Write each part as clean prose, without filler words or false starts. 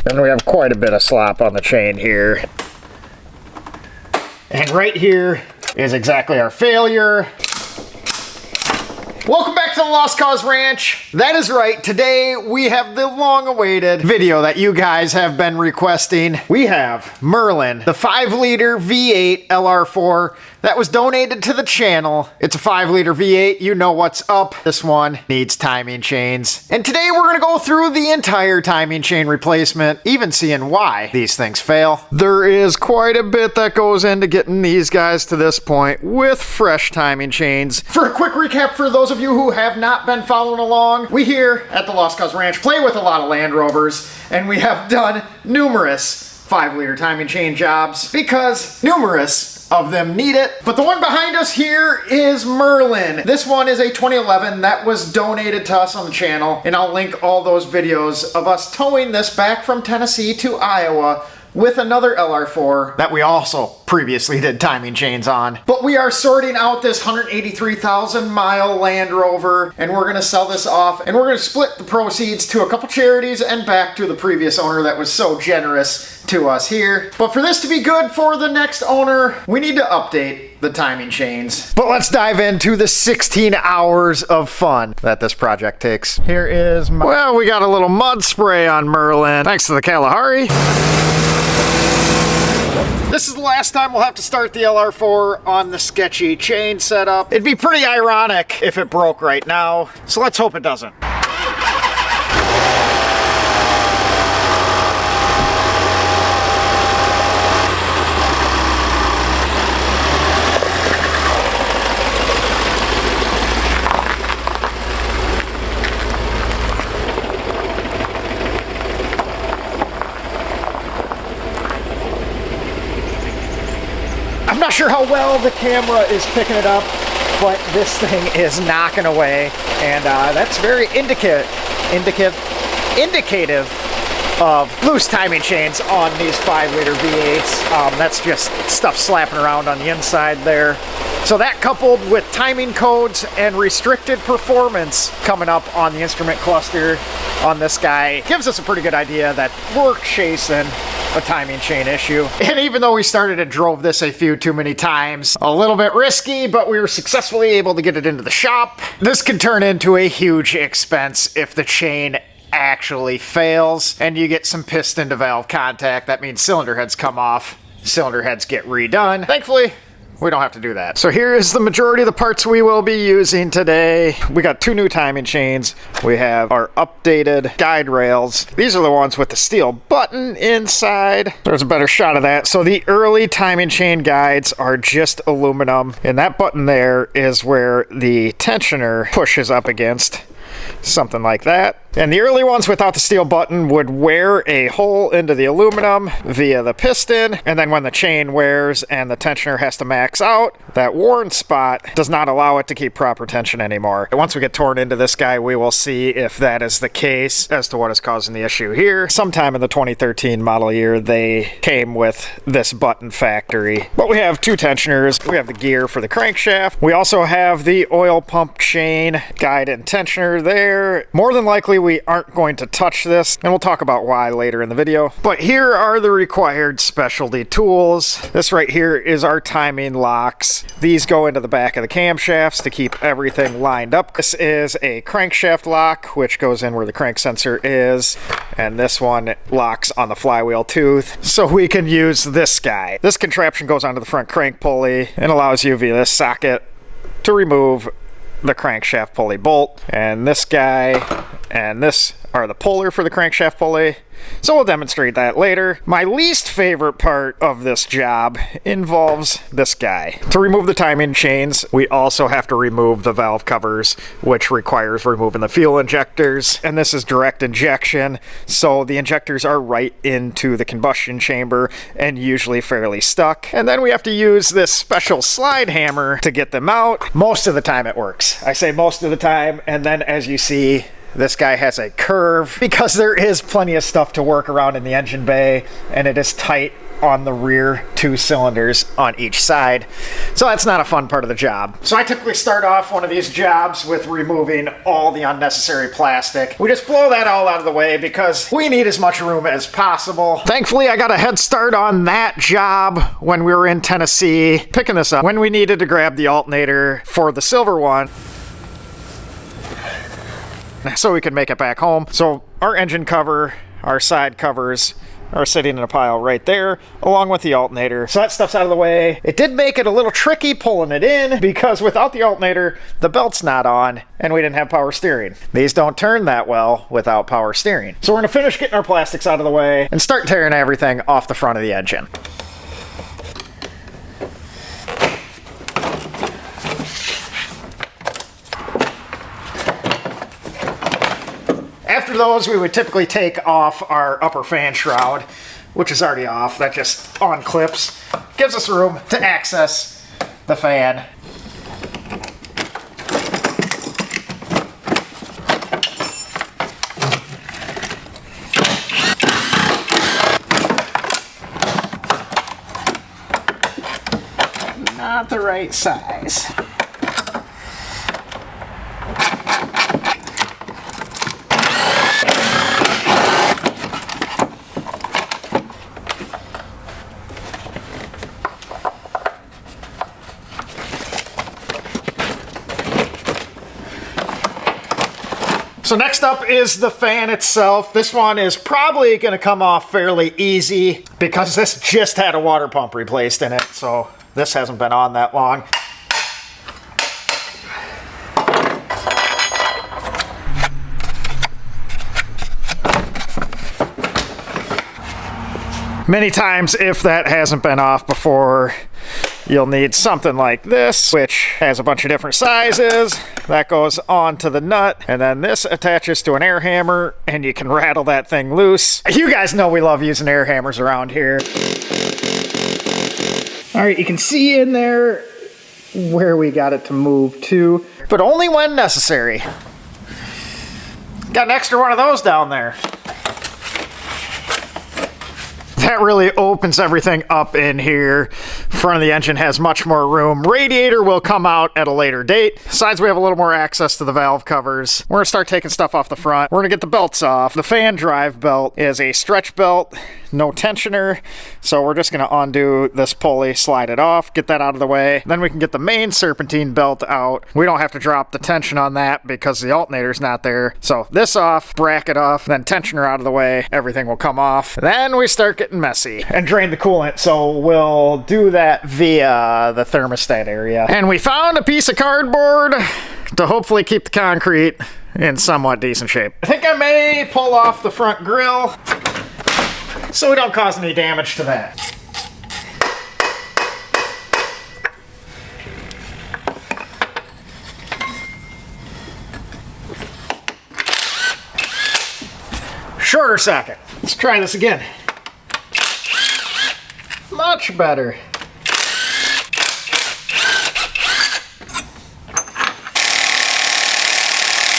And we have quite a bit of slop on the chain here. And right here is exactly our failure. Welcome back to the Lost Cause Ranch. That is right, today we have the long-awaited video that you guys have been requesting. We have Merlin, the 5-liter V8 LR4 that was donated to the channel. It's a 5-liter V8, you know what's up. This one needs timing chains. And today we're gonna go through the entire timing chain replacement, even seeing why these things fail. There is quite a bit that goes into getting these guys to this point with fresh timing chains. For a quick recap for those of you who have not been following along, we here at the Lost Cause Ranch play with a lot of Land Rovers, and we have done numerous 5-liter timing chain jobs because numerous of them need it. But the one behind us here is Merlin. This one is a 2011 that was donated to us on the channel, and I'll link all those videos of us towing this back from Tennessee to Iowa with another LR4 that we also previously did timing chains on. But we are sorting out this 183,000 mile Land Rover, and we're gonna sell this off, and we're gonna split the proceeds to a couple charities and back to the previous owner that was so generous to us here. But for this to be good for the next owner, we need to update the timing chains. But let's dive into the 16 hours of fun that this project takes. Here is my... Well, we got a little mud spray on Merlin, thanks to the Kalahari. This is the last time we'll have to start the LR4 on the sketchy chain setup. It'd be pretty ironic if it broke right now, so let's hope it doesn't. I'm not sure how well the camera is picking it up, but this thing is knocking away, and that's very indicative of loose timing chains on these 5-liter V8s. That's just stuff slapping around on the inside there. So that, coupled with timing codes and restricted performance coming up on the instrument cluster on this guy, gives us a pretty good idea that we're chasing a timing chain issue. And even though we started and drove this a few too many times, a little bit risky, but we were successfully able to get it into the shop. This can turn into a huge expense if the chain actually fails and you get some piston to valve contact. That means cylinder heads come off, cylinder heads get redone. Thankfully, we don't have to do that. So here is the majority of the parts we will be using today. We got 2 new timing chains. We have our updated guide rails. These are the ones with the steel button inside. There's a better shot of that. So the early timing chain guides are just aluminum, and that button there is where the tensioner pushes up against. Something like that. And the early ones without the steel button would wear a hole into the aluminum via the piston, and then when the chain wears and the tensioner has to max out, that worn spot does not allow it to keep proper tension anymore. Once we get torn into this guy, we will see if that is the case as to what is causing the issue here. Sometime in the 2013 model year, they came with this button factory. But we have 2 tensioners. We have the gear for the crankshaft. We also have the oil pump chain guide and tensioner there. More than likely, we aren't going to touch this, and we'll talk about why later in the video. But here are the required specialty tools. This right here is our timing locks. These go into the back of the camshafts to keep everything lined up. This is a crankshaft lock, which goes in where the crank sensor is, and this one locks on the flywheel tooth, so we can use this guy. This contraption goes onto the front crank pulley and allows you via this socket to remove the crankshaft pulley bolt, and this guy and this are the puller for the crankshaft pulley. So we'll demonstrate that later. My least favorite part of this job involves this guy. To remove the timing chains, we also have to remove the valve covers, which requires removing the fuel injectors. And this is direct injection, so the injectors are right into the combustion chamber and usually fairly stuck. And then we have to use this special slide hammer to get them out. Most of the time it works. I say most of the time, and then as you see, this guy has a curve because there is plenty of stuff to work around in the engine bay, and it is tight on the rear 2 cylinders on each side. So that's not a fun part of the job. So I typically start off one of these jobs with removing all the unnecessary plastic. We just blow that all out of the way because we need as much room as possible. Thankfully, I got a head start on that job when we were in Tennessee, picking this up when we needed to grab the alternator for the silver one, so we could make it back home. So our engine cover, our side covers are sitting in a pile right there, along with the alternator. So that stuff's out of the way. It did make it a little tricky pulling it in because without the alternator, the belt's not on, and we didn't have power steering. These don't turn that well without power steering. So we're gonna finish getting our plastics out of the way and start tearing everything off the front of the engine. After those, we would typically take off our upper fan shroud, which is already off. That just unclips. Gives us room to access the fan. Not the right size. So next up is the fan itself. This one is probably going to come off fairly easy because this just had a water pump replaced in it, so this hasn't been on that long. Many times, if that hasn't been off before, you'll need something like this, which has a bunch of different sizes. That goes onto the nut, and then this attaches to an air hammer, and you can rattle that thing loose. You guys know we love using air hammers around here. All right, you can see in there where we got it to move to, but only when necessary. Got an extra one of those down there. That really opens everything up in here. Front of the engine has much more room. Radiator will come out at a later date. Besides, we have a little more access to the valve covers. We're gonna start taking stuff off the front. We're gonna get the belts off. The fan drive belt is a stretch belt, no tensioner. So we're just gonna undo this pulley, slide it off, get that out of the way. Then we can get the main serpentine belt out. We don't have to drop the tension on that because the alternator's not there. So this off, bracket off, then tensioner out of the way. Everything will come off. Then we start getting messy and drain the coolant. So we'll do that via the thermostat area. And we found a piece of cardboard to hopefully keep the concrete in somewhat decent shape. I think I may pull off the front grille so we don't cause any damage to that. Shorter socket. Let's try this again. Much better.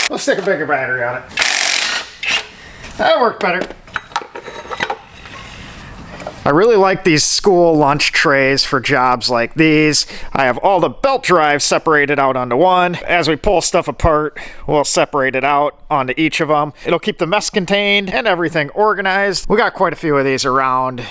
Let's stick a bigger battery on it. That worked better. I really like these school lunch trays for jobs like these. I have all the belt drives separated out onto one. As we pull stuff apart, we'll separate it out onto each of them. It'll keep the mess contained and everything organized. We got quite a few of these around.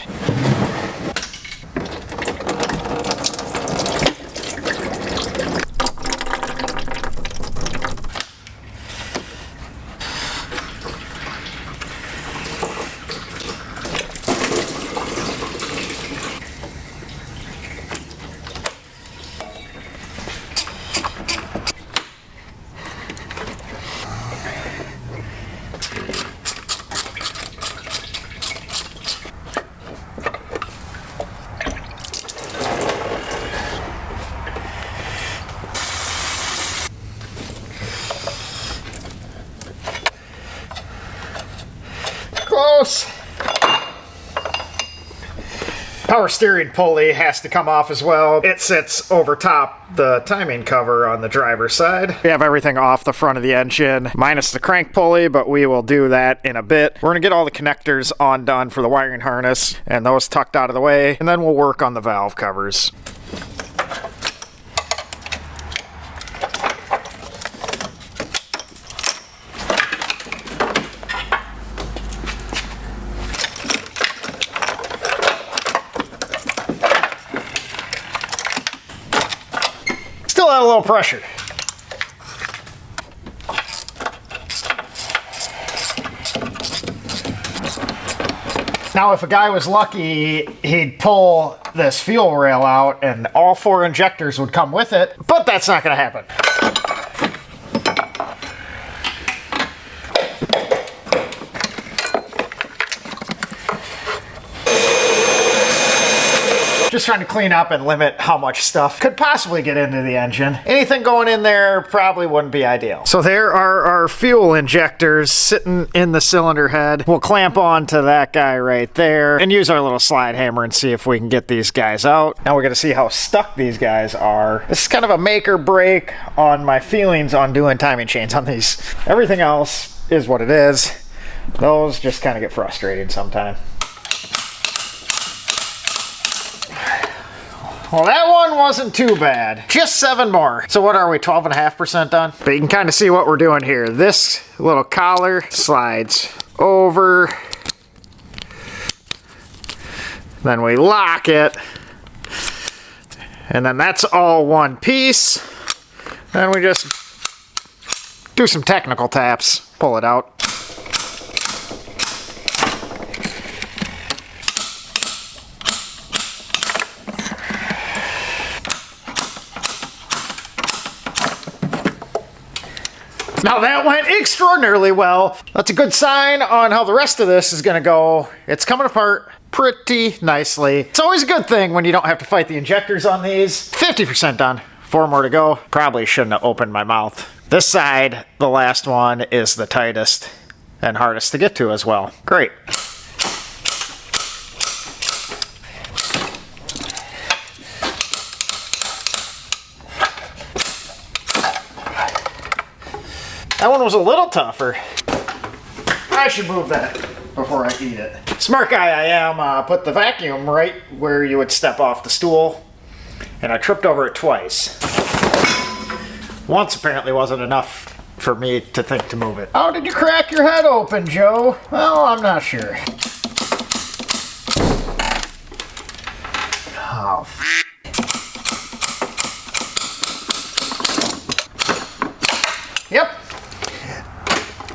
Power steering pulley has to come off as well. It sits over top the timing cover on the driver's side. We have everything off the front of the engine, minus the crank pulley, but we will do that in a bit. We're gonna get all the connectors undone for the wiring harness and those tucked out of the way, and then we'll work on the valve covers. Still had a little pressure. Now, if a guy was lucky, he'd pull this fuel rail out and all 4 injectors would come with it, but that's not going to happen. Just trying to clean up and limit how much stuff could possibly get into the engine. Anything going in there probably wouldn't be ideal. So there are our fuel injectors sitting in the cylinder head. We'll clamp on to that guy right there and use our little slide hammer and see if we can get these guys out. Now we're gonna see how stuck these guys are. This is kind of a make or break on my feelings on doing timing chains on these. Everything else is what it is. Those just kind of get frustrating sometimes. Well, that one wasn't too bad. Just 7 more. So what are we, 12.5% done? But you can kind of see what we're doing here. This little collar slides over. Then we lock it. And then that's all one piece. Then we just do some technical taps. Pull it out. Now that went extraordinarily well. That's a good sign on how the rest of this is gonna go. It's coming apart pretty nicely. It's always a good thing when you don't have to fight the injectors on these. 50% done, 4 more to go. Probably shouldn't have opened my mouth. This side, the last one, is the tightest and hardest to get to as well. Great. That one was a little tougher. I should move that before I eat it. Smart guy I am, put the vacuum right where you would step off the stool, and I tripped over it twice. Once apparently wasn't enough for me to think to move it. How did you crack your head open, Joe? Well, I'm not sure. Oh, yep.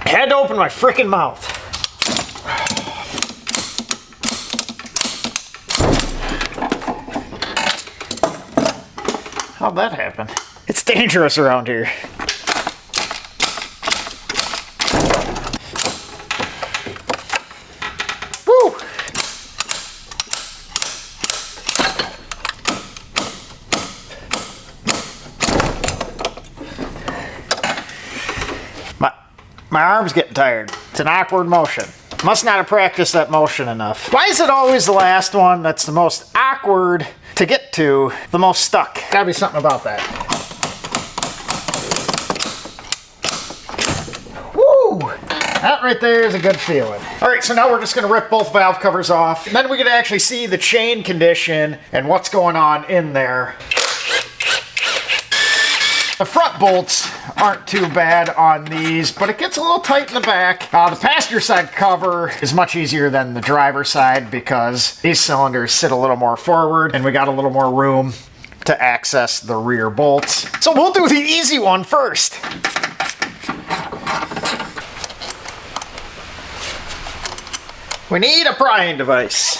Had to open my frickin' mouth. How'd that happen? It's dangerous around here. Woo! My arm's getting tired. It's an awkward motion. Must not have practiced that motion enough. Why is it always the last one that's the most awkward to get to, the most stuck? Gotta be something about that. Woo! That right there is a good feeling. All right, so now we're just gonna rip both valve covers off. And then we can actually see the chain condition and what's going on in there. The front bolts aren't too bad on these, but it gets a little tight in the back. The passenger side cover is much easier than the driver's side because these cylinders sit a little more forward and we got a little more room to access the rear bolts. So we'll do the easy one first. We need a prying device.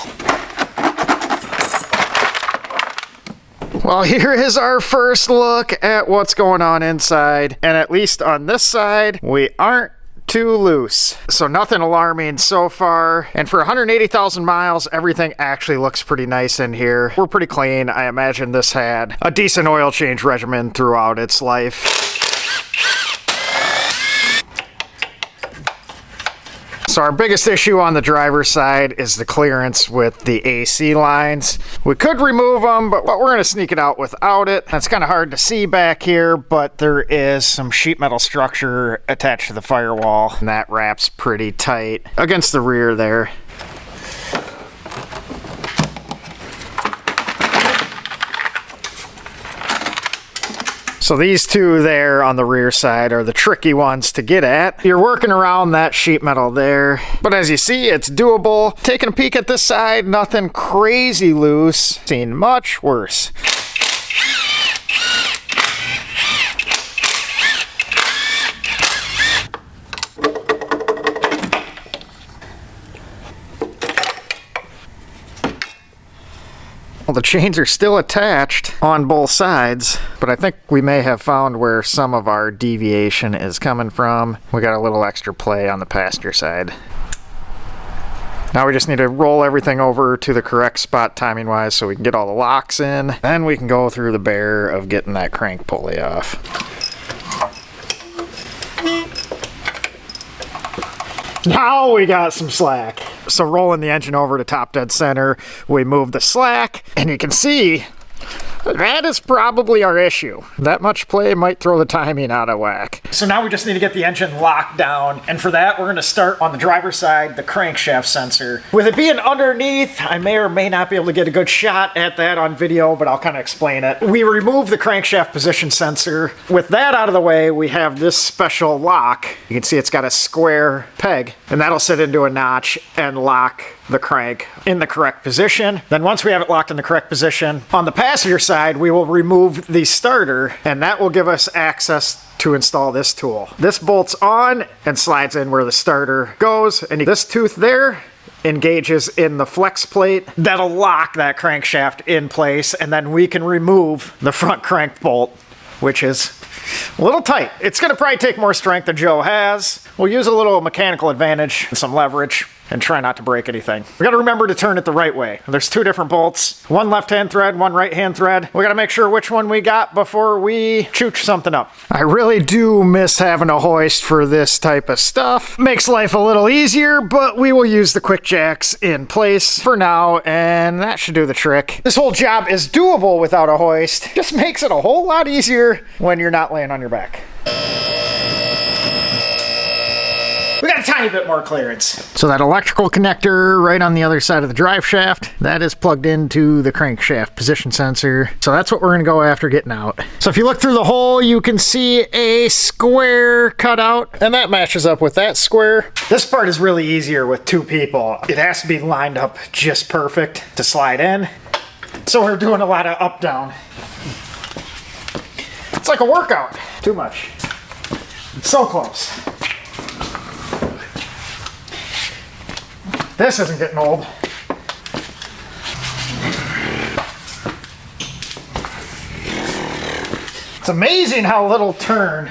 Well, here is our first look at what's going on inside. And at least on this side, we aren't too loose. So nothing alarming so far. And for 180,000 miles, everything actually looks pretty nice in here. We're pretty clean. I imagine this had a decent oil change regimen throughout its life. So our biggest issue on the driver's side is the clearance with the AC lines. We could remove them, but we're going to sneak it out without it. It's kind of hard to see back here, but there is some sheet metal structure attached to the firewall, and that wraps pretty tight against the rear there. So these two there on the rear side are the tricky ones to get at. You're working around that sheet metal there, but as you see, it's doable. Taking a peek at this side, nothing crazy loose. Seen much worse. Well, the chains are still attached on both sides, but I think we may have found where some of our deviation is coming from. We got a little extra play on the passenger side. Now we just need to roll everything over to the correct spot timing-wise so we can get all the locks in. Then we can go through the bear of getting that crank pulley off. Now we got some slack. So rolling the engine over to top dead center, we move the slack, and you can see that is probably our issue. That much play might throw the timing out of whack. So now we just need to get the engine locked down, and for that we're going to start on the driver's side, the crankshaft sensor. With it being underneath, I may or may not be able to get a good shot at that on video, but I'll kind of explain it. We remove the crankshaft position sensor. With that out of the way, we have this special lock. You can see it's got a square peg, and that'll sit into a notch and lock the crank in the correct position. Then once we have it locked in the correct position, on the passenger side, we will remove the starter, and that will give us access to install this tool. This bolts on and slides in where the starter goes, and this tooth there engages in the flex plate. That'll lock that crankshaft in place, and then we can remove the front crank bolt, which is a little tight. It's gonna probably take more strength than Joe has. We'll use a little mechanical advantage and some leverage and try not to break anything. We gotta remember to turn it the right way. There's two different bolts, one left-hand thread, one right-hand thread. We gotta make sure which one we got before we chooch something up. I really do miss having a hoist for this type of stuff. Makes life a little easier, but we will use the quick jacks in place for now, and that should do the trick. This whole job is doable without a hoist. Just makes it a whole lot easier when you're not laying on your back. We got a tiny bit more clearance. So that electrical connector right on the other side of the drive shaft, that is plugged into the crankshaft position sensor. So that's what we're gonna go after getting out. So if you look through the hole, you can see a square cut out, and that matches up with that square. This part is really easier with two people. It has to be lined up just perfect to slide in. So we're doing a lot of up down. It's like a workout. Too much. So close. This isn't getting old. It's amazing how a little turn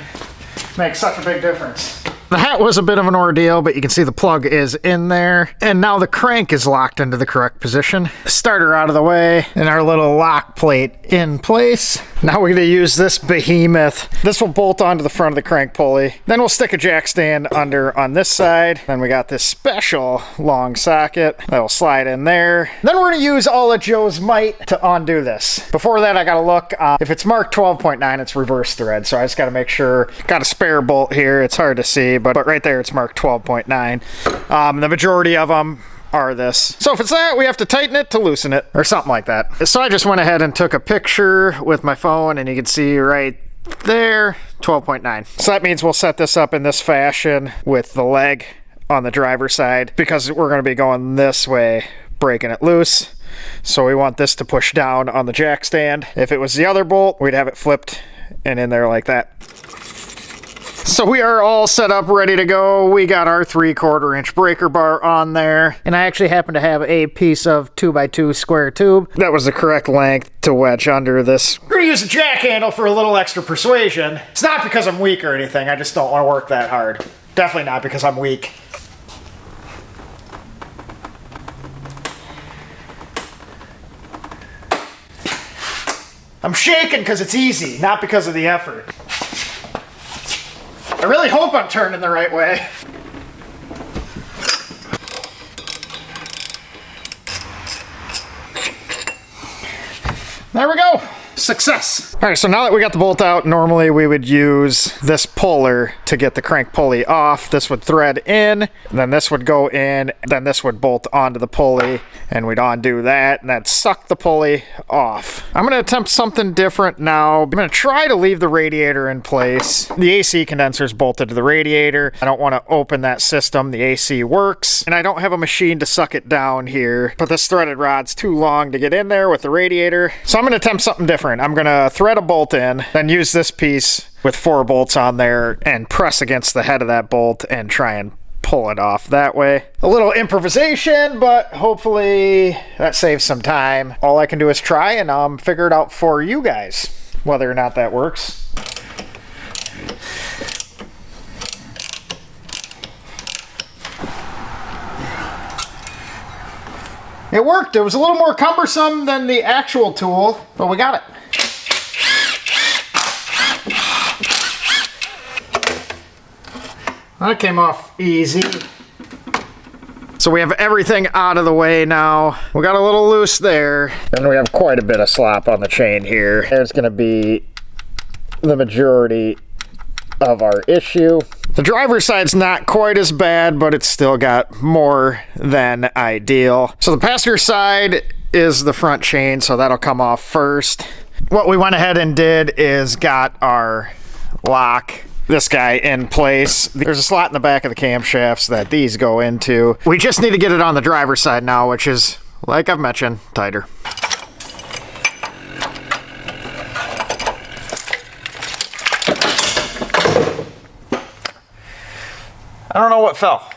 makes such a big difference. That was a bit of an ordeal, but you can see the plug is in there, and now the crank is locked into the correct position. Starter out of the way, and our little lock plate in place. Now we're going to use this behemoth. This will bolt onto the front of the crank pulley. Then we'll stick a jack stand under on this side. Then we got this special long socket that'll slide in there. Then we're going to use all of Joe's might to undo this. Before that, I got to look. If it's marked 12.9, it's reverse thread, so I just got to make sure. Got a spare bolt here. It's hard to see, but right there it's marked 12.9. The majority of them are this. So if it's that, we have to tighten it to loosen it, or something like that. So I just went ahead and took a picture with my phone, and you can see right there, 12.9. So that means we'll set this up in this fashion with the leg on the driver's side, because we're going to be going this way, breaking it loose. So we want this to push down on the jack stand. If it was the other bolt, we'd have it flipped and in there like that. So we are all set up, ready to go. We got our 3/4 inch breaker bar on there. And I actually happen to have a piece of 2x2 square tube. That was the correct length to wedge under this. We're gonna use a jack handle for a little extra persuasion. It's not because I'm weak or anything, I just don't wanna work that hard. Definitely not because I'm weak. I'm shaking because it's easy, not because of the effort. I really hope I'm turning the right way. There we go. Success. All right, so now that we got the bolt out, normally we would use this puller to get the crank pulley off. This would thread in, then this would go in, then this would bolt onto the pulley, and we'd undo that, and that'd suck the pulley off. I'm gonna attempt something different now. I'm gonna try to leave the radiator in place. The AC condenser is bolted to the radiator. I don't wanna open that system. The AC works, and I don't have a machine to suck it down here, but this threaded rod's too long to get in there with the radiator. So I'm gonna attempt something different. I'm gonna thread a bolt in, then use this piece with 4 bolts on there and press against the head of that bolt and try and pull it off that way. A little improvisation, but hopefully that saves some time. All I can do is try and figure it out for you guys, whether or not that works. It worked. It was a little more cumbersome than the actual tool, but we got it. That came off easy. So we have everything out of the way now. We got a little loose there, and we have quite a bit of slop on the chain here. There's gonna be the majority of our issue. The driver's side's not quite as bad, but it's still got more than ideal. So the passenger side is the front chain, so that'll come off first. What we went ahead and did is got our lock, this guy, in place. There's a slot in the back of the camshafts that these go into. We just need to get it on the driver's side now, which is, like I've mentioned, tighter. I don't know what fell.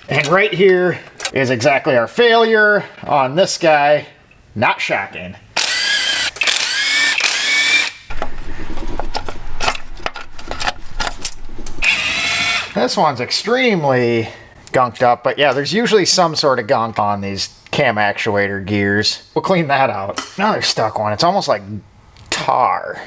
And right here is exactly our failure on this guy. Not shocking. This one's extremely gunked up, but yeah, there's usually some sort of gunk on these cam actuator gears. We'll clean that out. Another stuck one. It's almost like tar.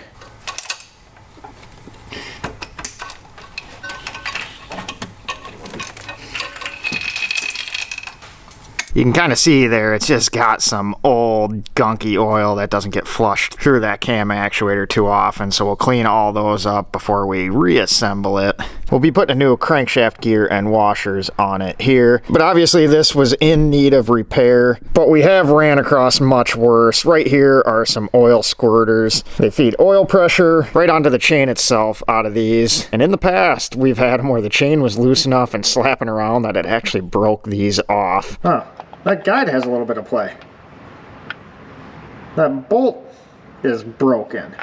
You can kind of see there, it's just got some old gunky oil that doesn't get flushed through that cam actuator too often, so we'll clean all those up before we reassemble it. We'll be putting a new crankshaft gear and washers on it here, but obviously this was in need of repair, but we have ran across much worse. Right here are some oil squirters. They feed oil pressure right onto the chain itself out of these, and in the past we've had them where the chain was loose enough and slapping around that it actually broke these off. Huh. That guide has a little bit of play. That bolt is broken.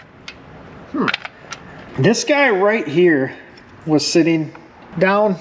This guy right here was sitting down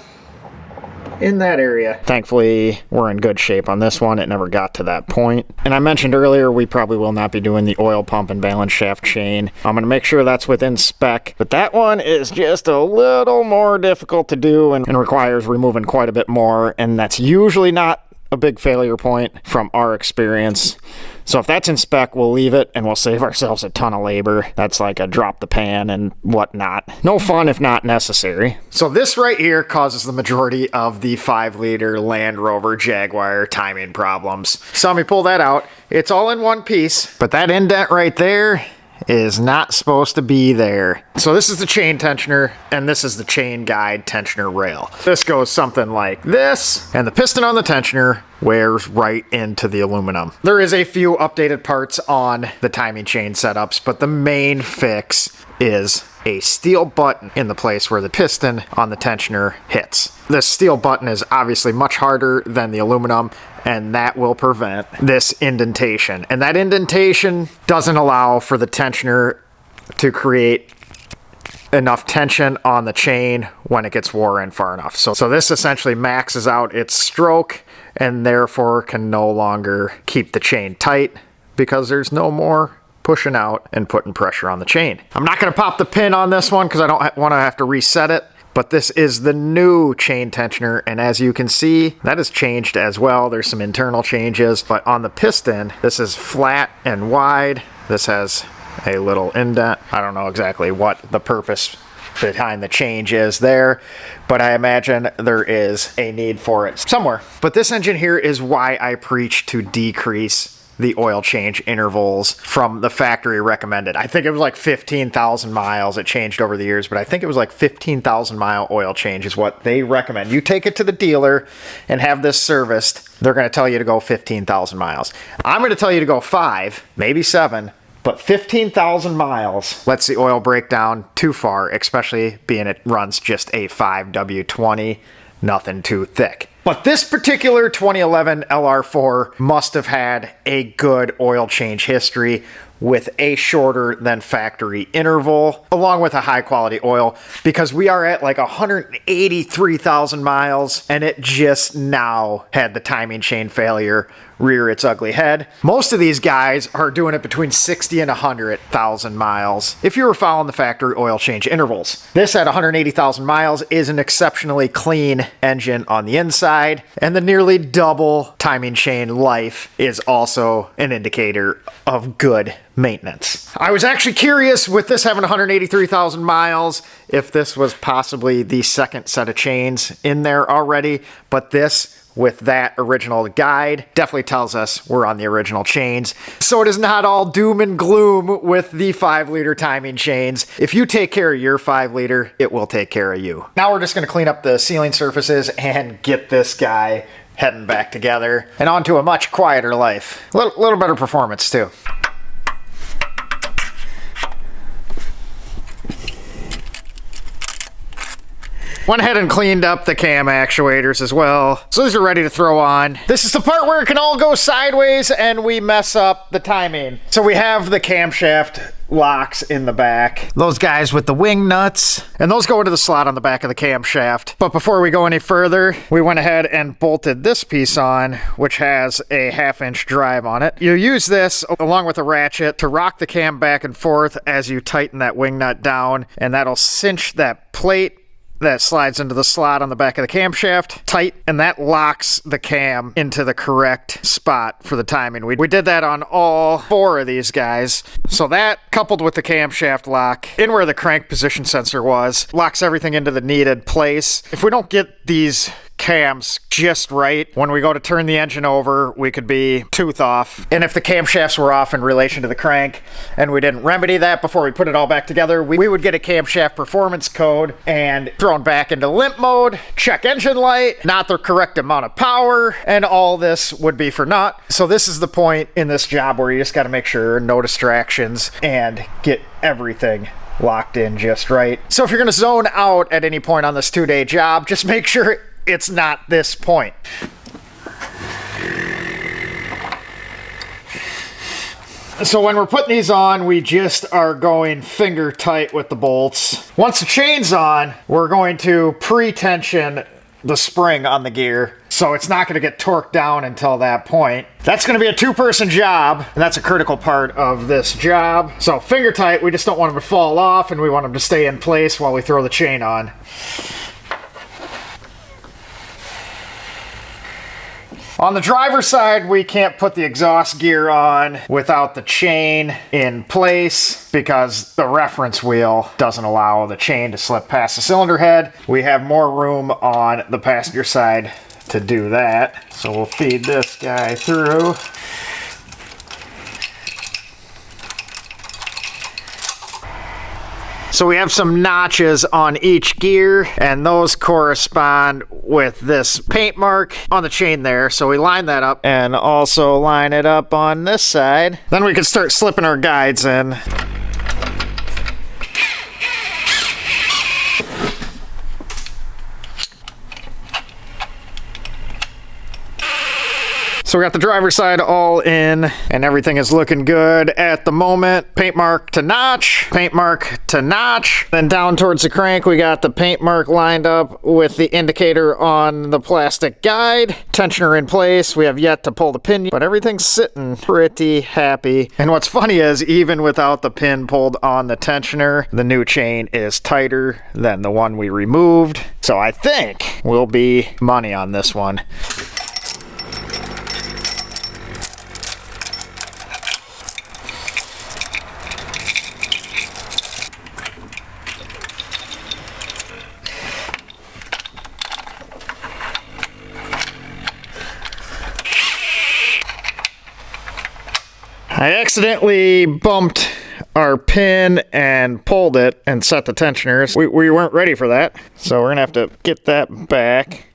in that area. Thankfully, we're in good shape on this one. It never got to that point. And I mentioned earlier, we probably will not be doing the oil pump and balance shaft chain. I'm going to make sure that's within spec, but that one is just a little more difficult to do and requires removing quite a bit more, and that's usually not a big failure point from our experience. So if that's in spec, we'll leave it and we'll save ourselves a ton of labor. That's like a drop the pan and whatnot. No fun if not necessary. So this right here causes the majority of the 5-liter Land Rover Jaguar timing problems. Saw me pull that out. It's all in one piece, but that indent right there is not supposed to be there. So this is the chain tensioner, and this is the chain guide tensioner rail. This goes something like this, and the piston on the tensioner wears right into the aluminum. There is a few updated parts on the timing chain setups, but the main fix is a steel button in the place where the piston on the tensioner hits. This steel button is obviously much harder than the aluminum, and that will prevent this indentation. And that indentation doesn't allow for the tensioner to create enough tension on the chain when it gets wore in far enough. So this essentially maxes out its stroke and therefore can no longer keep the chain tight because there's no more pushing out and putting pressure on the chain. I'm not going to pop the pin on this one because I don't want to have to reset it, but this is the new chain tensioner, and as you can see, that has changed as well. There's some internal changes, but on the piston, this is flat and wide. This has a little indent. I don't know exactly what the purpose behind the change is there, but I imagine there is a need for it somewhere. But this engine here is why I preach to decrease the oil change intervals from the factory recommended. I think it was like 15,000 miles. It changed over the years, but I think it was like 15,000 mile oil change is what they recommend. You take it to the dealer and have this serviced, they're going to tell you to go 15,000 miles. I'm going to tell you to go 5, maybe 7, but 15,000 miles lets the oil break down too far, especially being it runs just a 5W20, nothing too thick. But this particular 2011 LR4 must have had a good oil change history with a shorter than factory interval, along with a high quality oil, because we are at like 183,000 miles and it just now had the timing chain failure rear its ugly head. Most of these guys are doing it between 60 and 100,000 miles if you were following the factory oil change intervals. This at 180,000 miles is an exceptionally clean engine on the inside, and the nearly double timing chain life is also an indicator of good maintenance. I was actually curious with this having 183,000 miles if this was possibly the second set of chains in there already, but this with that original guide definitely tells us we're on the original chains. So it is not all doom and gloom with the 5-liter timing chains. If you take care of your 5-liter, it will take care of you. Now we're just going to clean up the sealing surfaces and get this guy heading back together and onto a much quieter life. A little better performance too. Went ahead and cleaned up the cam actuators as well. So these are ready to throw on. This is the part where it can all go sideways and we mess up the timing. So we have the camshaft locks in the back. Those guys with the wing nuts. And those go into the slot on the back of the camshaft. But before we go any further, we went ahead and bolted this piece on, which has a 1/2-inch drive on it. You use this along with a ratchet to rock the cam back and forth as you tighten that wing nut down, and that'll cinch that plate that slides into the slot on the back of the camshaft tight, and that locks the cam into the correct spot for the timing. We did that on all 4 of these guys. So that, coupled with the camshaft lock in where the crank position sensor was, locks everything into the needed place. If we don't get these cams just right, when we go to turn the engine over, we could be tooth off. And if the camshafts were off in relation to the crank and we didn't remedy that before we put it all back together, we would get a camshaft performance code and thrown back into limp mode, check engine light, not the correct amount of power, and all this would be for naught. So this is the point in this job where you just got to make sure no distractions and get everything locked in just right. So if you're going to zone out at any point on this 2-day job, just make sure it's not this point. So when we're putting these on, we just are going finger tight with the bolts. Once the chain's on, we're going to pre-tension the spring on the gear, so it's not going to get torqued down until that point. That's going to be a 2-person job, and that's a critical part of this job. So finger tight, we just don't want them to fall off, and we want them to stay in place while we throw the chain on. On the driver's side, we can't put the exhaust gear on without the chain in place because the reference wheel doesn't allow the chain to slip past the cylinder head. We have more room on the passenger side to do that. So we'll feed this guy through. So we have some notches on each gear, and those correspond with this paint mark on the chain there. So we line that up and also line it up on this side. Then we can start slipping our guides in. So we got the driver's side all in, and everything is looking good at the moment. Paint mark to notch, paint mark to notch. Then down towards the crank, we got the paint mark lined up with the indicator on the plastic guide. Tensioner in place. We have yet to pull the pin, but everything's sitting pretty happy. And what's funny is, even without the pin pulled on the tensioner, the new chain is tighter than the one we removed. So I think we'll be money on this one. I accidentally bumped our pin and pulled it and set the tensioners. We weren't ready for that, so we're gonna have to get that back.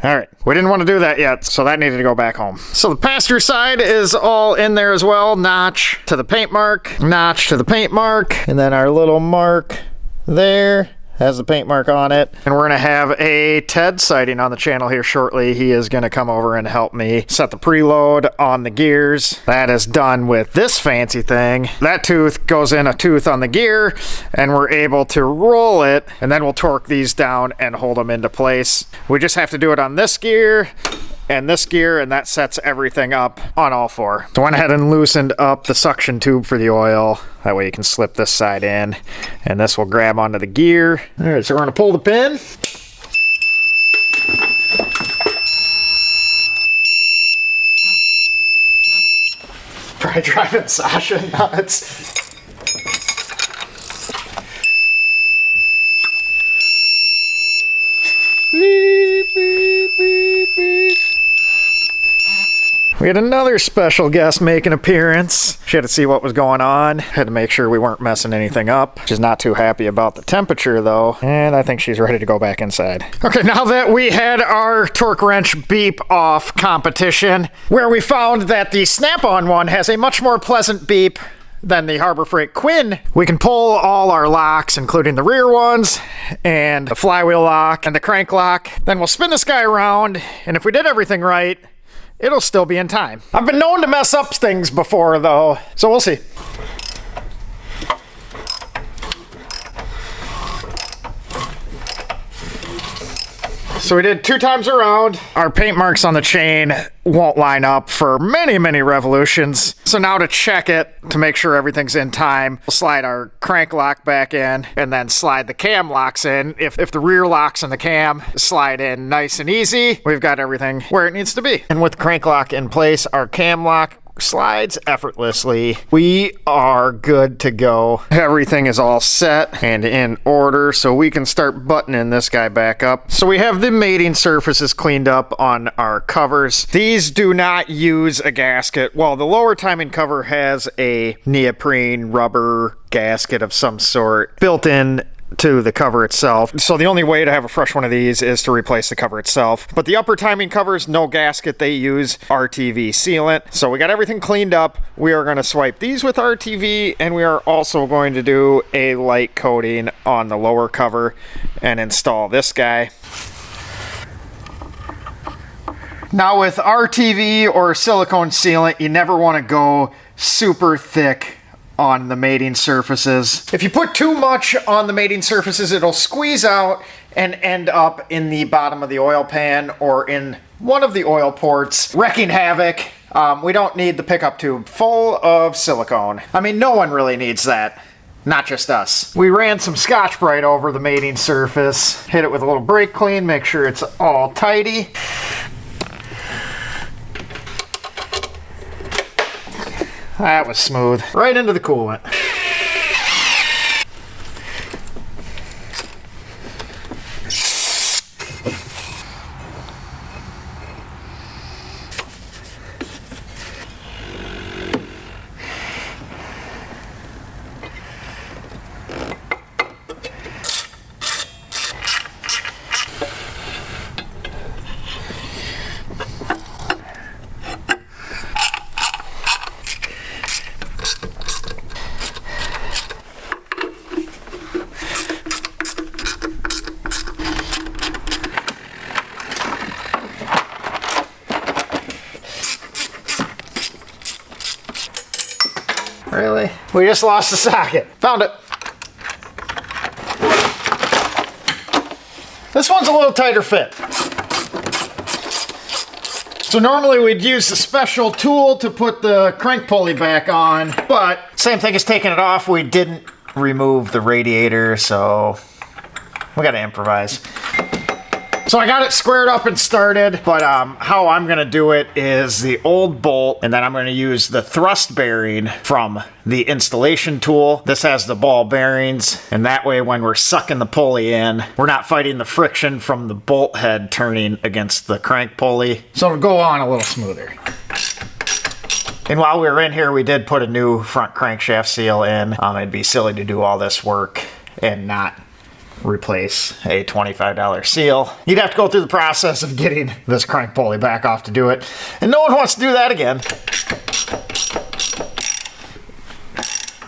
All right, we didn't want to do that yet, so that needed to go back home. So the passenger side is all in there as well. Notch to the paint mark, notch to the paint mark, and then our little mark there has the paint mark on it. And we're gonna have a Ted sighting on the channel here shortly. He is gonna come over and help me set the preload on the gears. That is done with this fancy thing. That tooth goes in a tooth on the gear, and we're able to roll it, and then we'll torque these down and hold them into place. We just have to do it on this gear and this gear, and that sets everything up on all four. So I went ahead and loosened up the suction tube for the oil. That way you can slip this side in, and this will grab onto the gear. All right, so we're gonna pull the pin. Probably driving Sasha nuts. Beep, beep, beep, beep. We had another special guest make an appearance. She had to see what was going on. Had to make sure we weren't messing anything up. She's not too happy about the temperature though, and I think she's ready to go back inside. Okay, now that we had our torque wrench beep off competition, where we found that the Snap-on one has a much more pleasant beep than the Harbor Freight Quinn, we can pull all our locks, including the rear ones, and the flywheel lock, and the crank lock. Then we'll spin this guy around, and if we did everything right, it'll still be in time. I've been known to mess up things before though, so we'll see. So we did 2 times around. Our paint marks on the chain won't line up for many, many revolutions. So now to check it, to make sure everything's in time, we'll slide our crank lock back in and then slide the cam locks in. If the rear locks and the cam slide in nice and easy, we've got everything where it needs to be. And with the crank lock in place, our cam lock slides effortlessly. We are good to go. Everything is all set and in order, so we can start buttoning this guy back up. So we have the mating surfaces cleaned up on our covers. These do not use a gasket. Well, the lower timing cover has a neoprene rubber gasket of some sort built in to the cover itself. So the only way to have a fresh one of these is to replace the cover itself. But the upper timing covers, no gasket. They use RTV sealant. So we got everything cleaned up. We are going to swipe these with RTV, and we are also going to do a light coating on the lower cover and install this guy. Now with RTV or silicone sealant, you never want to go super thick on the mating surfaces. If you put too much on the mating surfaces, it'll squeeze out and end up in the bottom of the oil pan or in one of the oil ports, wrecking havoc. We don't need the pickup tube full of silicone. I mean, no one really needs that. Not just us. We ran some Scotch-Brite over the mating surface, hit it with a little brake clean, make sure it's all tidy. That was smooth. Right into the coolant. Really? We just lost the socket. Found it. This one's a little tighter fit. So normally we'd use a special tool to put the crank pulley back on, but same thing as taking it off, we didn't remove the radiator, so we gotta improvise. So I got it squared up and started, but how I'm gonna do it is the old bolt, and then I'm gonna use the thrust bearing from the installation tool. This has the ball bearings, and that way when we're sucking the pulley in, we're not fighting the friction from the bolt head turning against the crank pulley. So it'll go on a little smoother. And while we were in here, we did put a new front crankshaft seal in. It'd be silly to do all this work and not replace a $25 seal. You'd have to go through the process of getting this crank pulley back off to do it, and no one wants to do that again.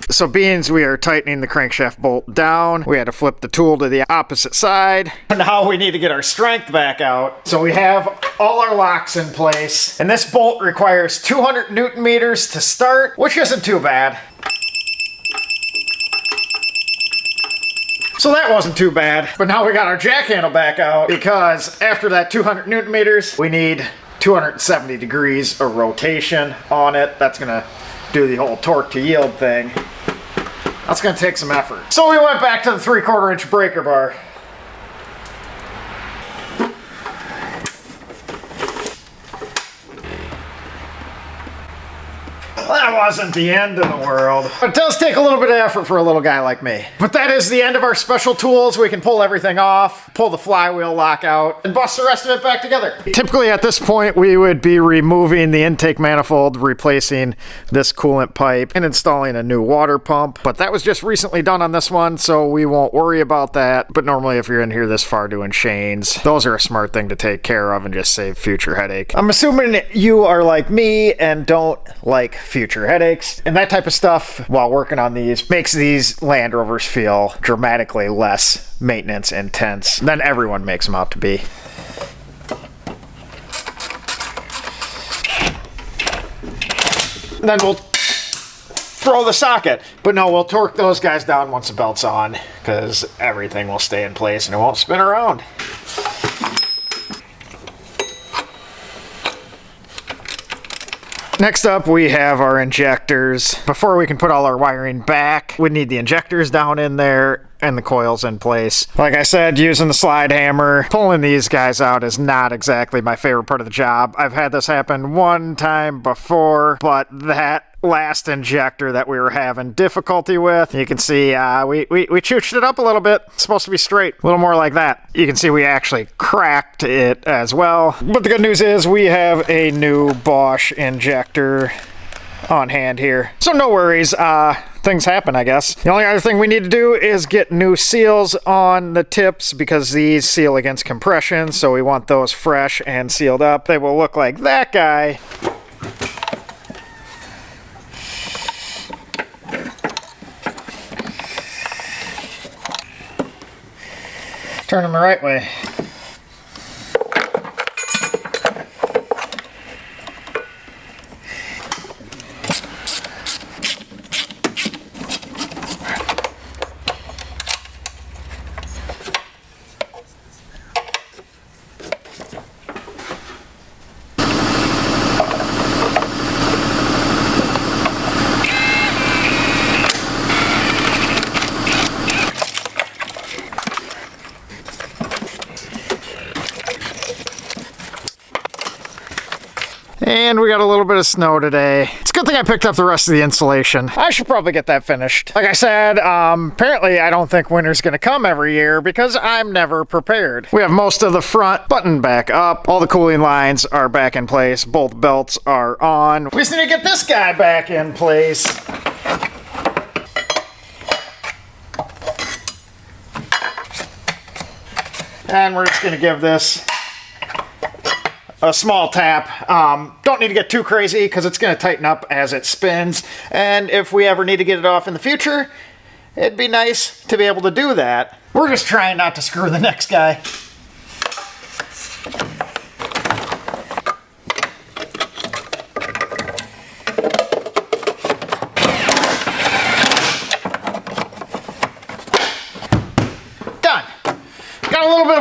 So being we are tightening the crankshaft bolt down, we had to flip the tool to the opposite side. Now we need to get our strength back out. So we have all our locks in place, and this bolt requires 200 Newton meters to start, which isn't too bad. So that wasn't too bad, but now we got our jack handle back out because after that 200 Newton meters, we need 270 degrees of rotation on it. That's gonna do the whole torque to yield thing. That's gonna take some effort. So we went back to the 3/4 inch breaker bar. That wasn't the end of the world. It does take a little bit of effort for a little guy like me. But that is the end of our special tools. We can pull everything off, pull the flywheel lock out, and bust the rest of it back together. Typically at this point, we would be removing the intake manifold, replacing this coolant pipe, and installing a new water pump. But that was just recently done on this one, so we won't worry about that. But normally if you're in here this far doing chains, those are a smart thing to take care of and just save future headache. I'm assuming you are like me and don't like future headaches, and that type of stuff while working on these makes these Land Rovers feel dramatically less maintenance intense than everyone makes them out to be. And then we'll throw the socket, but no, we'll torque those guys down once the belt's on because everything will stay in place and it won't spin around. Next up, we have our injectors. Before we can put all our wiring back, we need the injectors down in there and the coils in place. Like I said, using the slide hammer, pulling these guys out is not exactly my favorite part of the job. I've had this happen one time before, but that last injector that we were having difficulty with, you can see we chooched it up a little bit. It's supposed to be straight, a little more like that. You can see we actually cracked it as well. But the good news is we have a new Bosch injector on hand here, so no worries. Things happen, I guess. The only other thing we need to do is get new seals on the tips because these seal against compression, so we want those fresh and sealed up. They will look like that guy. Turn them the right way. And we got a little bit of snow today. It's a good thing I picked up the rest of the insulation. I should probably get that finished. Like I said, apparently I don't think winter's gonna come every year because I'm never prepared. We have most of the front buttoned back up. All the cooling lines are back in place. Both belts are on. We just need to get this guy back in place. And we're just gonna give this a small tap. Don't need to get too crazy because it's going to tighten up as it spins, and if we ever need to get it off in the future, it'd be nice to be able to do that. We're just trying not to screw the next guy.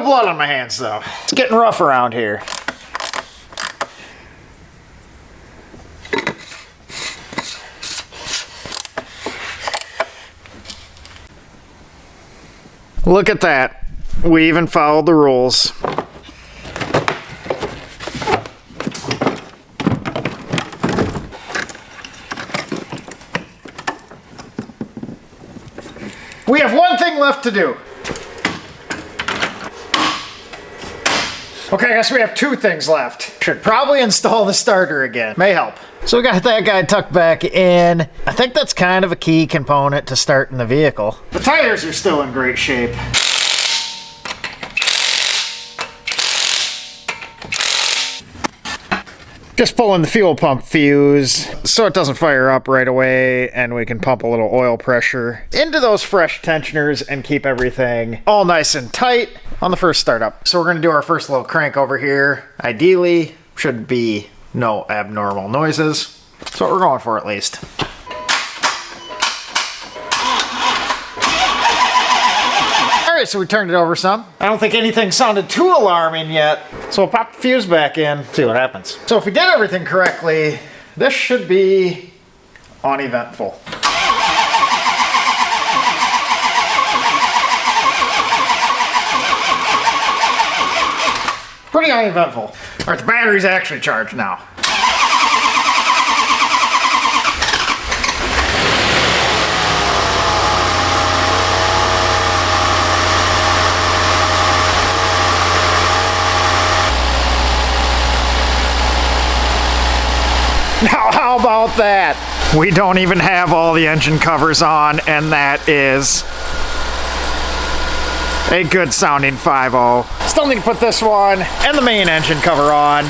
blood on my hands though. It's getting rough around here. Look at that. We even followed the rules. We have one thing left to do. Okay, I guess we have two things left. Should probably install the starter again. May help. So we got that guy tucked back in. I think that's kind of a key component to starting the vehicle. The tires are still in great shape. Just pulling the fuel pump fuse so it doesn't fire up right away, and we can pump a little oil pressure into those fresh tensioners and keep everything all nice and tight on the first startup. So we're gonna do our first little crank over here. Ideally, should be no abnormal noises. That's what we're going for at least. All right, so we turned it over some. I don't think anything sounded too alarming yet. So we'll pop the fuse back in, see what happens. So if we did everything correctly, this should be uneventful. Pretty uneventful. All right, the battery's actually charged now. Now, how about that? We don't even have all the engine covers on, and that is a good sounding 5.0. Still need to put this one and the main engine cover on.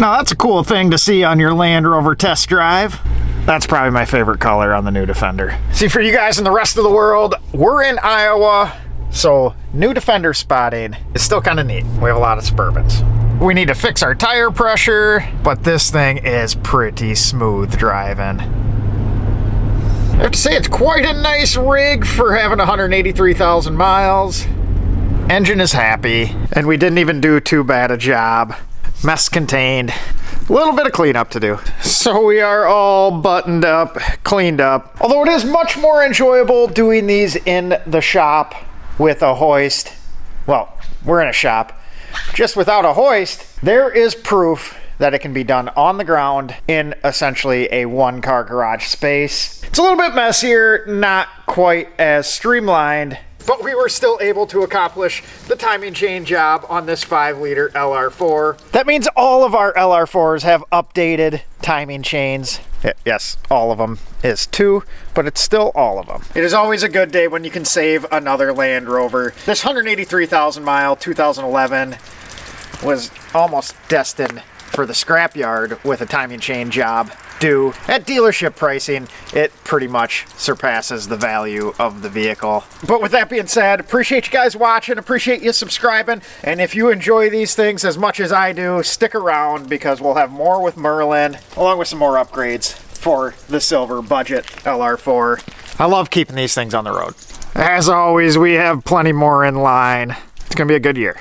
Now that's a cool thing to see on your Land Rover test drive. That's probably my favorite color on the new Defender. See, for you guys in the rest of the world, we're in Iowa, so new Defender spotting is still kind of neat. We have a lot of Suburbans. We need to fix our tire pressure, but this thing is pretty smooth driving. I have to say it's quite a nice rig for having 183,000 miles. Engine is happy, and we didn't even do too bad a job. Mess contained. A little bit of cleanup to do. So we are all buttoned up, cleaned up. Although it is much more enjoyable doing these in the shop with a hoist. Well, we're in a shop. Just without a hoist, there is proof that it can be done on the ground in essentially a one-car garage space. It's a little bit messier, not quite as streamlined, but we were still able to accomplish the timing chain job on this 5-liter LR4. That means all of our LR4s have updated timing chains. Yes, all of them is 2, but it's still all of them. It is always a good day when you can save another Land Rover. This 183,000 mile 2011 was almost destined for the scrapyard with a timing chain job due. At dealership pricing, it pretty much surpasses the value of the vehicle. But with that being said, appreciate you guys watching, appreciate you subscribing, and if you enjoy these things as much as I do, stick around because we'll have more with Merlin, along with some more upgrades for the silver budget LR4. I love keeping these things on the road. As always, we have plenty more in line. It's gonna be a good year.